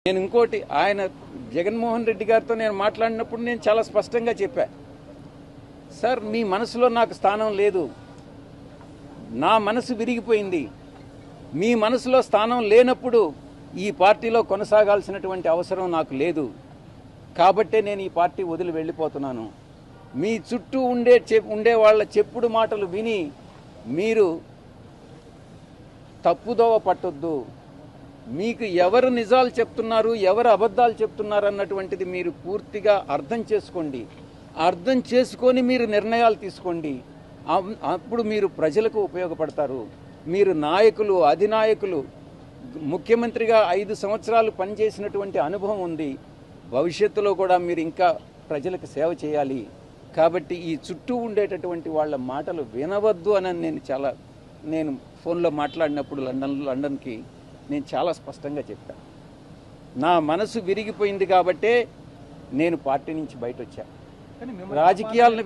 నేను ఇంకోటి ఆయన జగన్మోహన్ రెడ్డి గారితో నేను మాట్లాడినప్పుడు నేను చాలా స్పష్టంగా చెప్పా, సార్ మీ మనసులో నాకు స్థానం లేదు, నా మనసు విరిగిపోయింది, మీ మనసులో స్థానం లేనప్పుడు ఈ పార్టీలో కొనసాగాల్సినటువంటి అవసరం నాకు లేదు, కాబట్టే నేను ఈ పార్టీ వదిలి వెళ్ళిపోతున్నాను. మీ చుట్టూ ఉండే వాళ్ళ చెప్పుడు మాటలు విని మీరు తప్పుదోవ పట్టొద్దు. మీకు ఎవరు నిజాలు చెప్తున్నారు, ఎవరు అబద్ధాలు చెప్తున్నారు అన్నటువంటిది మీరు పూర్తిగా అర్థం చేసుకోండి. అర్థం చేసుకొని మీరు నిర్ణయాలు తీసుకోండి. అప్పుడు మీరు ప్రజలకు ఉపయోగపడతారు. మీరు నాయకులు, అధినాయకులు, ముఖ్యమంత్రిగా 5 సంవత్సరాలు పనిచేసినటువంటి అనుభవం ఉంది. భవిష్యత్తులో కూడా మీరు ఇంకా ప్రజలకు సేవ చేయాలి. కాబట్టి ఈ చుట్టూ ఉండేటటువంటి వాళ్ళ మాటలు వినవద్దు అని నేను ఫోన్లో మాట్లాడినప్పుడు లండన్కి నేను చాలా స్పష్టంగా చెప్పాను. నా మనసు విరిగిపోయింది కాబట్టే నేను పార్టీ నుంచి బయట వచ్చాను. రాజకీయాలను